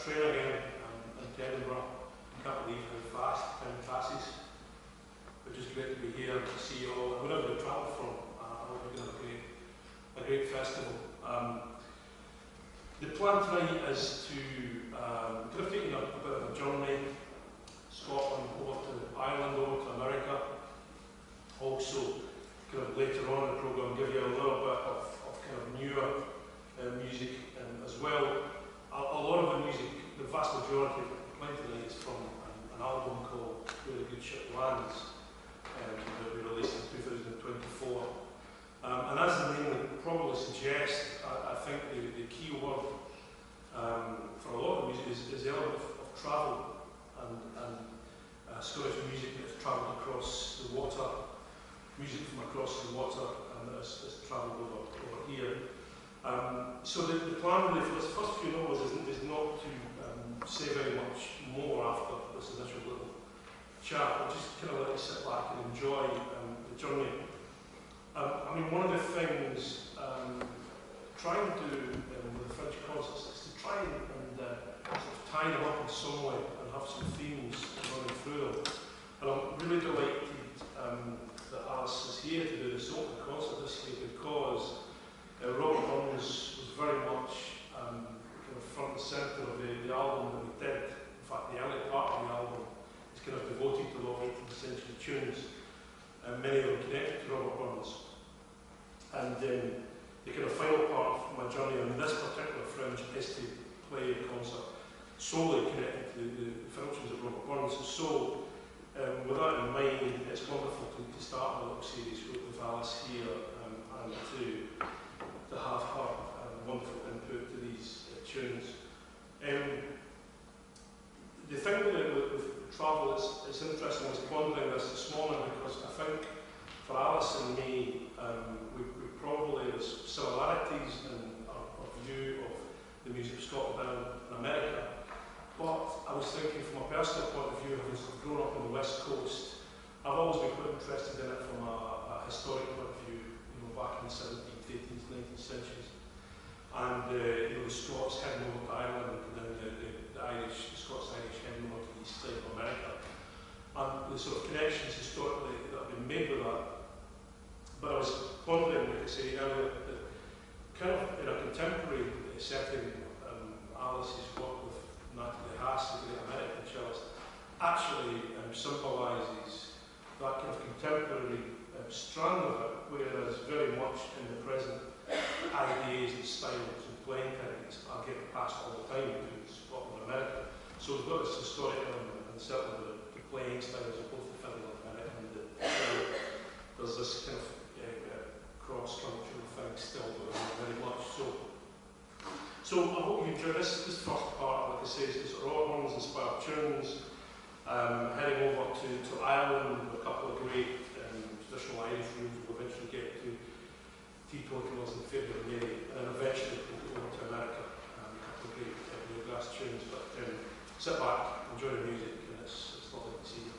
train again into Edinburgh. I can't believe how fast time passes. But just great to be here to see you all. Wherever you travel from, I hope you're going to have a great festival. The plan tonight is to kind of taking a bit of a journey, Scotland over to Ireland, over to America. Also kind of later on in the programme give you a little bit of kind of newer music as well. A lot of the music, the vast majority of it playing tonight is from an album called Where the Good Ship Lands, that we released in 2024. And as the name would probably suggest, I think the key word for a lot of music is the element of travel and Scottish music that has travelled across the water, music from across the water, and that has travelled over here. So the plan really for this first few numbers is not to say very much more after this initial little chat, but just kind of let you sit back and enjoy the journey. I mean, one of the things trying to do with the Fringe concerts is to try and sort of tie them up in some way and have some themes running through them. And I'm really delighted that Alice is here to do this open concert this year because Robert Burns was very much kind of front and centre of the album that we did. In fact, the early part of the album is kind of devoted to a lot of 18th century tunes, and many of them connected to Robert Burns. And the kind of final part of my journey on this particular Fringe is to play a concert solely connected to the functions of Robert Burns. So, with that in mind, it's wonderful to start a little series with Alice here and to have her wonderful input to these tunes. The thing with travel is interesting. I was pondering this morning because I think for Alice and me, we probably there's similarities in our view of the music of Scotland and America. But I was thinking from a personal point of view, having grown up on the West Coast, I've always been quite interested in it from a historic point of view, back in the 17th, 18th, 19th centuries. And the Scots heading over to Ireland, and then the Scots-Irish heading over to the east side of America. And the sort of connections historically that have been made with that. But I was pondering, like I say earlier, that kind of in a contemporary setting, Alice's work with Natalie Haas, the great American cellist, actually symbolises that kind of contemporary strand of it, whereas very much in the present ideas and styles and playing techniques are getting passed all the time between Scotland and America. So we've got this historic element, and certainly the playing styles of both the fiddle and the cello. There's this kind of cross-cultural thing still going on very much. So I hope you enjoy this first part. Like I say, it's Robert Burns inspired tunes. Heading over to Ireland with a couple of great traditional Irish rooms. We'll eventually get to teetotals and Fiddle and Mary, and then eventually we'll go to America. A couple of great bluegrass tunes. But sit back, enjoy the music, and it's lovely to see you.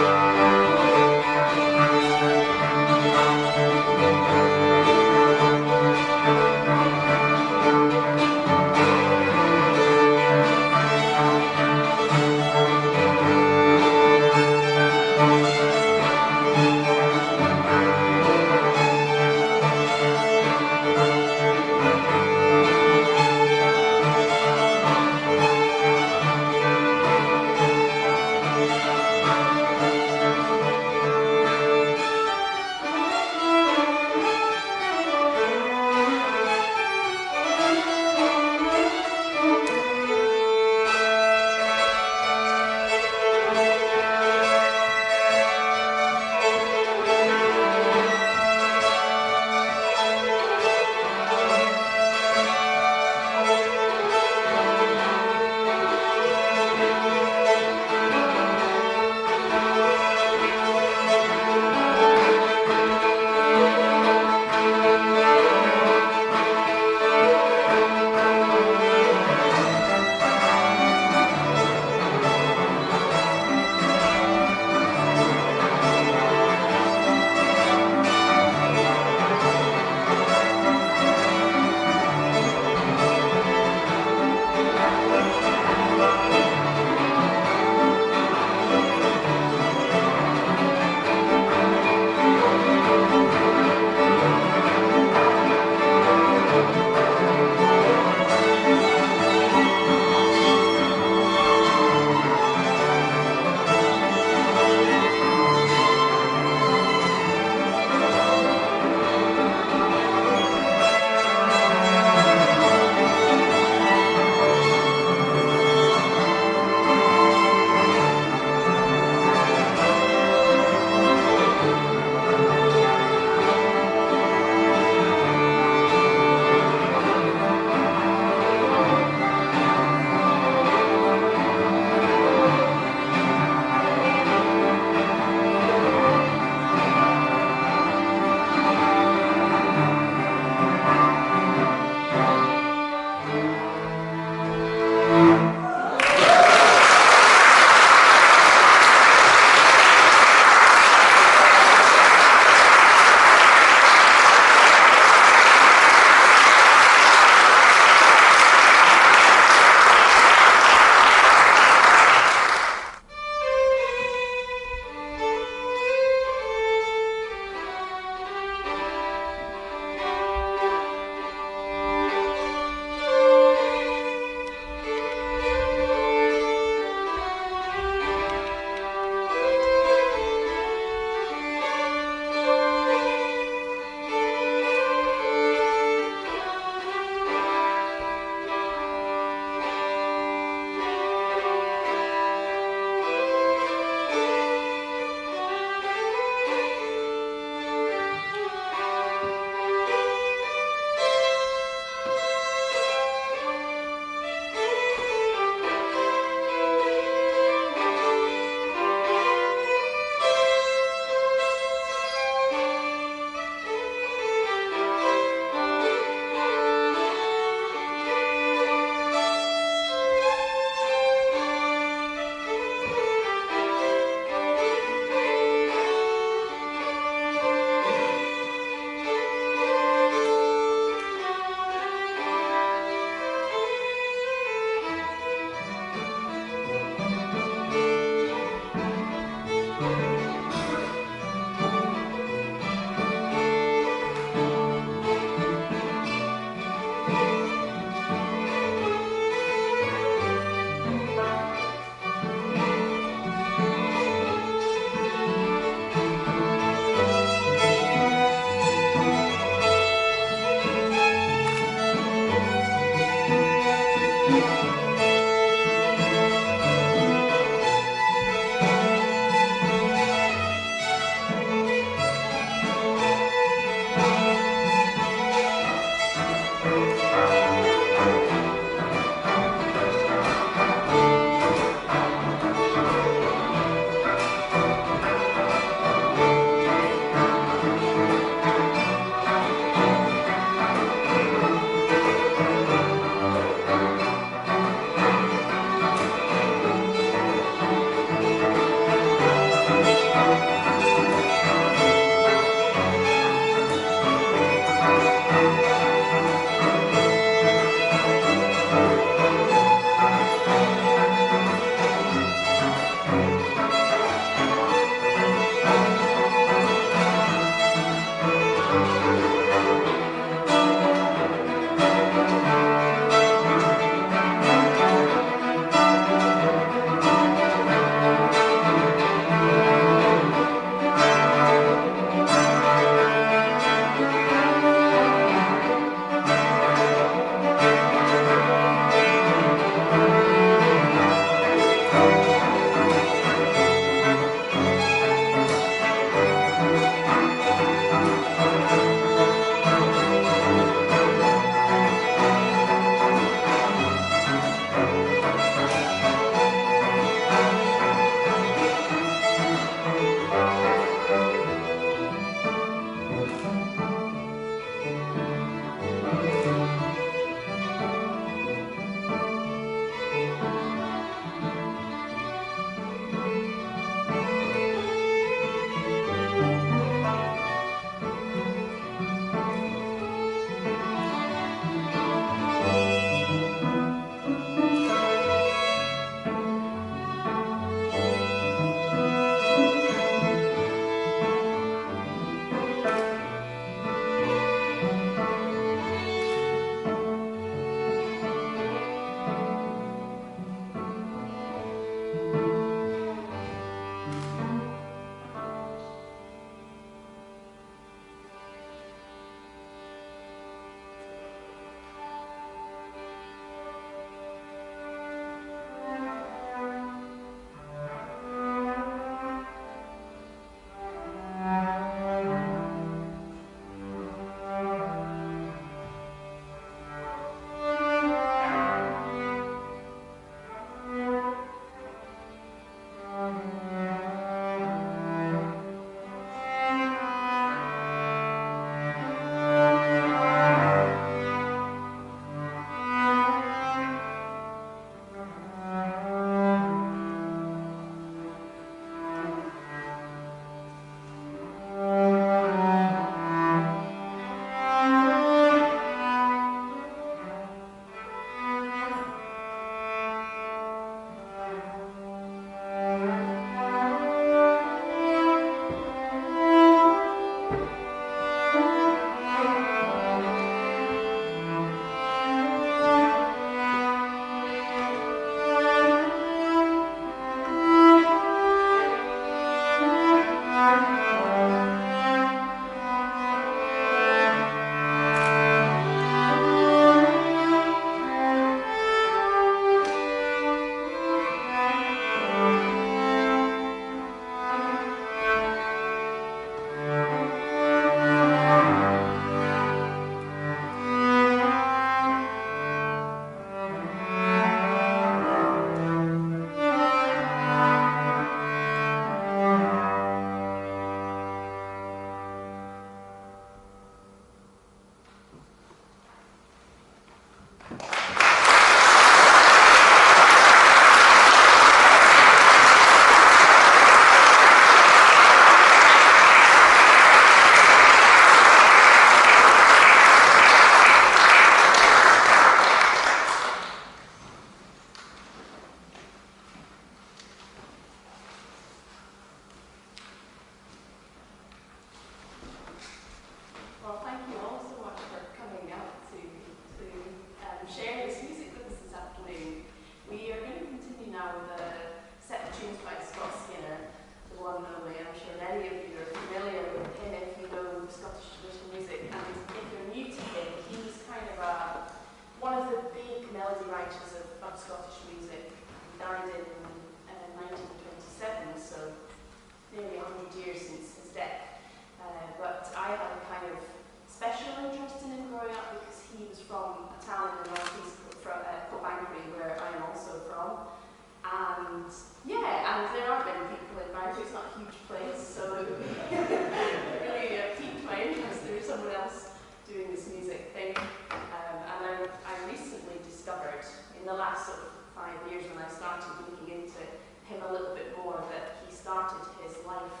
And there aren't many people in Bangor, it's not a huge place, so it really piqued my interest. There was someone else doing this music thing. And I recently discovered, in the last sort of 5 years when I started looking into him a little bit more, that he started his life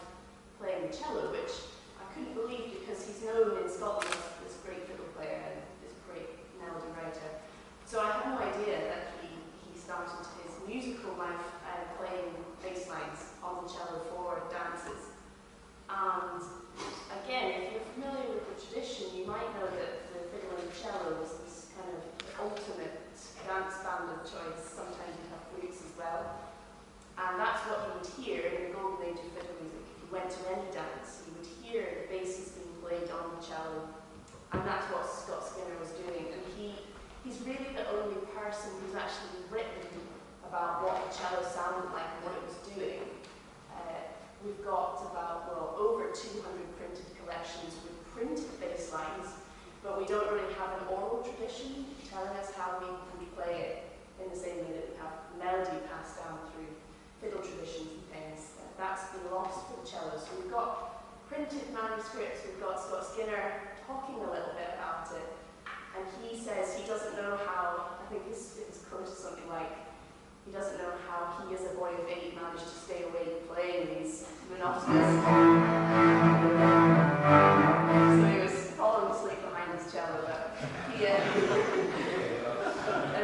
playing the cello, which I couldn't believe because he's known in Scotland as this great fiddle player and this great melody writer. So I had no idea that he started his musical life playing bass lines on the cello for dances. And again, if you're familiar with the tradition, you might know that the fiddle and the cello was this kind of ultimate dance band of choice. Sometimes you'd have flutes as well. And that's what you would hear in the golden age of fiddle music. If you went to any dance, you would hear the basses being played on the cello. And that's what Scott Skinner was doing. And he's really the only person who's actually written about what the cello sounded like and what it was doing. We've got about, well, over 200 printed collections with printed bass lines, but we don't really have an oral tradition telling us how we can play it in the same way that we have melody passed down through fiddle traditions and things. That's been lost for the cello. So we've got printed manuscripts, we've got Scott Skinner talking a little bit about it, and he says he doesn't know how, I think his quote is something like, he doesn't know how he, as a boy of 8, managed to stay awake playing these monotonous. So he was falling asleep behind his cello, but he, and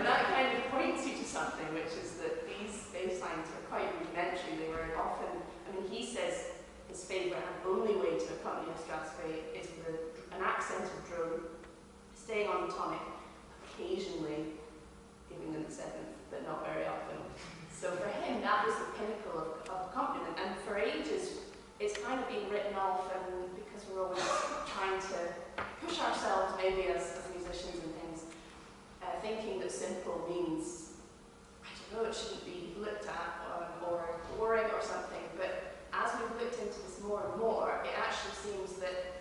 that kind of points you to something, which is that these bass lines were quite rudimentary. They were often, I mean, he says his favourite and only way to accompany a strathspey is with an accented drum, staying on the tonic, occasionally giving them the seventh, but not very often. So for him, that was the pinnacle of accompaniment. And for ages, it's kind of been written off, and because we're always trying to push ourselves, maybe as musicians and things, thinking that simple means, I don't know, it shouldn't be looked at or boring or something. But as we've looked into this more and more, it actually seems that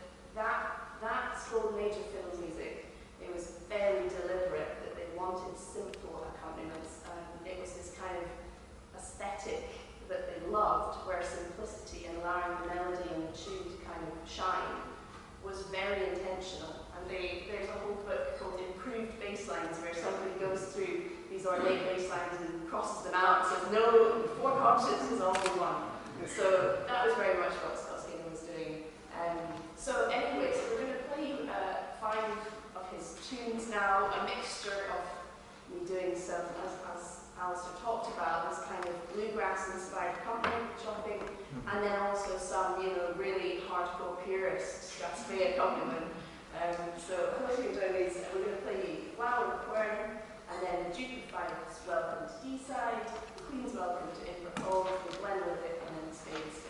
golden age of fiddle music, it was very deliberate that they wanted simple accompaniments, and it was this kind of aesthetic that they loved, where simplicity and allowing the melody and the tune to kind of shine was very intentional. And there's a whole book called Improved Bass Lines, where somebody goes through these ornate bass lines and crosses them out and says, no, 4 conscience is all in one. So that was very much what Scott Skinner was doing. So anyway, so we're going to play 5 of his tunes now, a mixture of me doing some, as Alastair talked about, this kind of bluegrass-inspired accompaniment, chopping, and then also some, really hardcore purist strathspey accompaniment. So I hope you enjoy these. We're going to play Flower of Quern, and then the Duke of Fife's Welcome to D-side, the Queen's Welcome to Edinburgh Hall, the Glen with it, and then Spade State.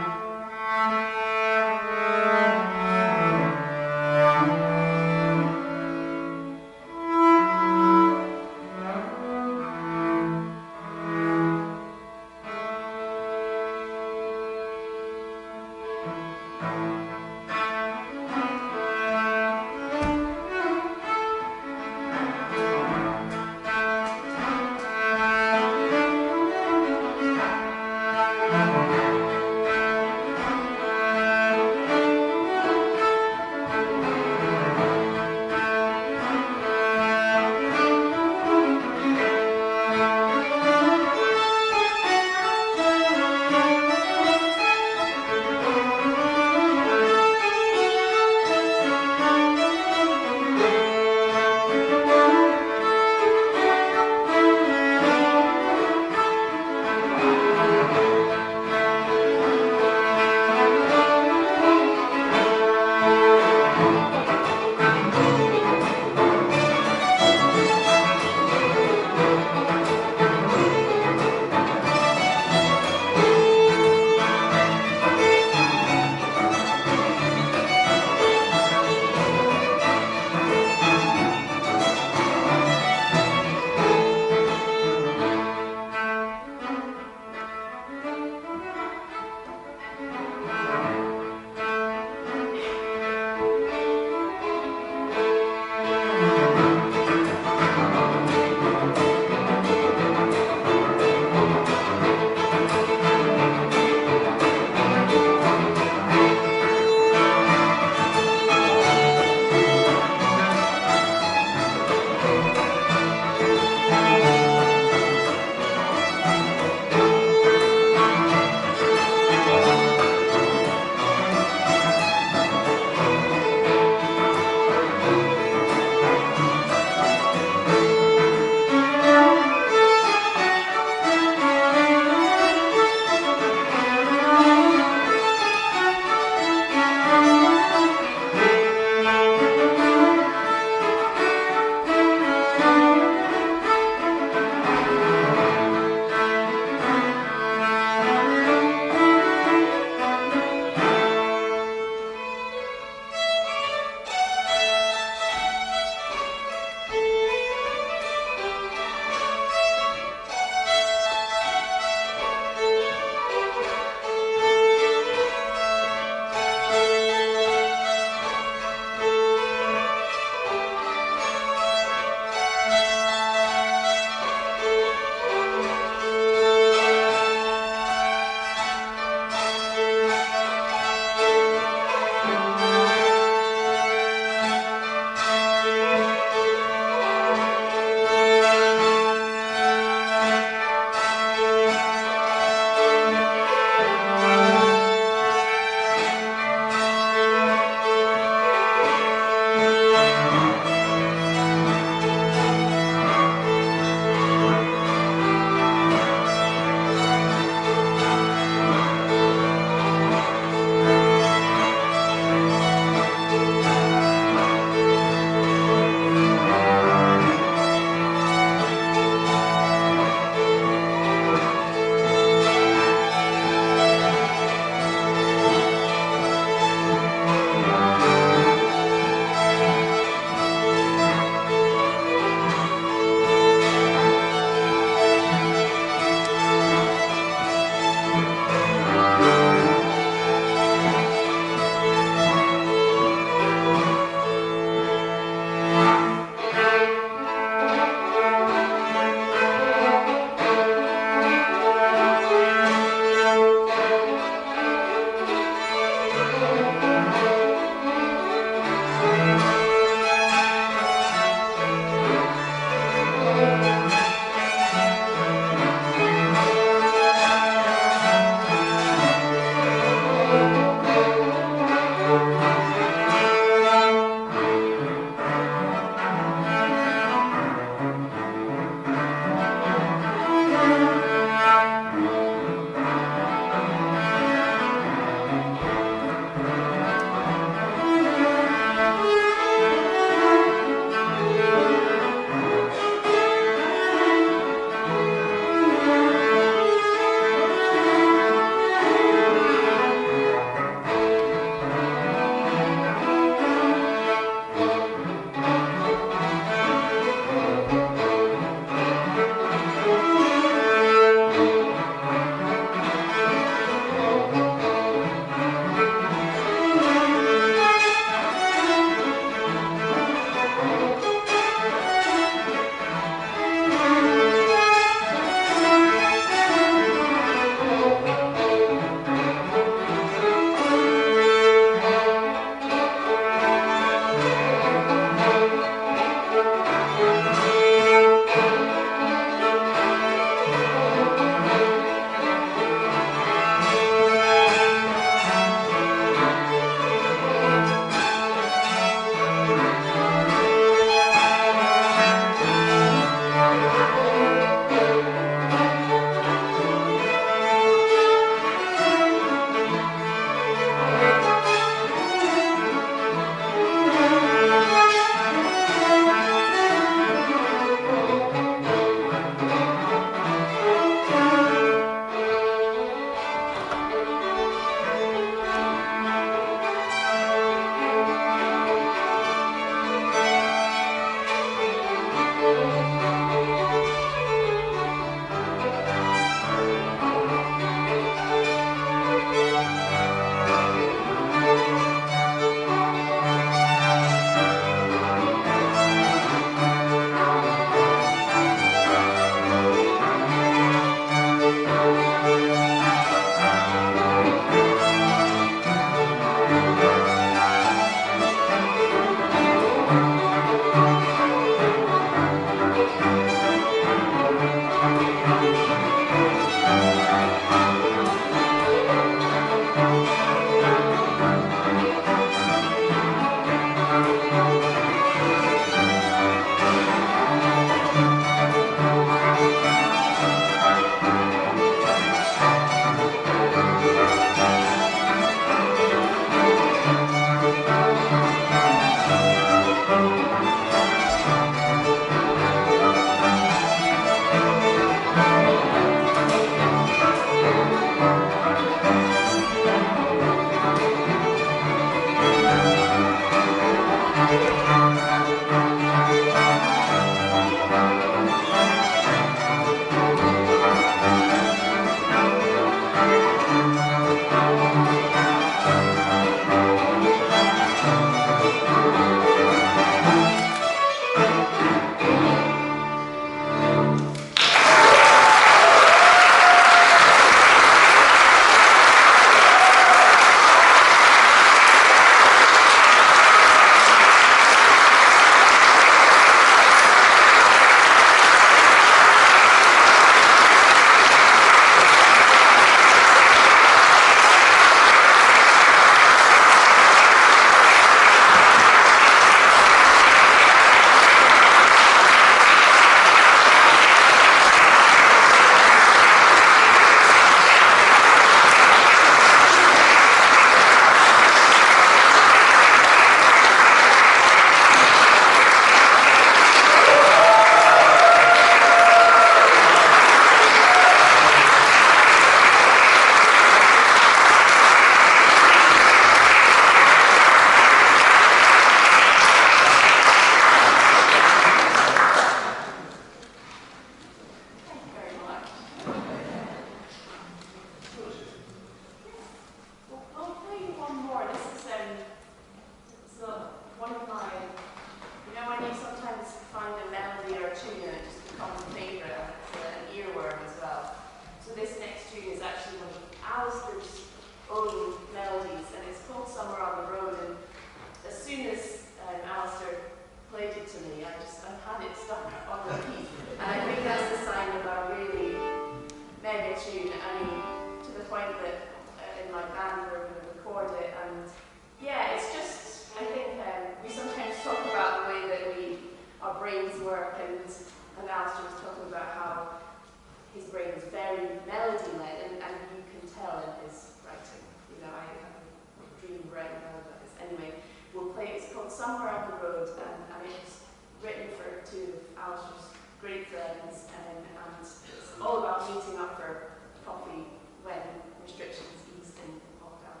somewhere on the road, and it's written for two of Alastair's great friends, and it's all about meeting up for coffee when restrictions eased in lockdown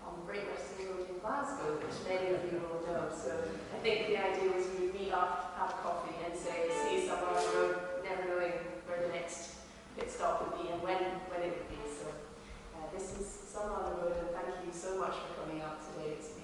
on Great Western Road in Glasgow, which many of you will know. So I think the idea was we would meet up, have coffee, and say, see you somewhere on the road, never knowing where the next pit stop would be and when it would be. So this is somewhere on the road, and thank you so much for coming out today. It's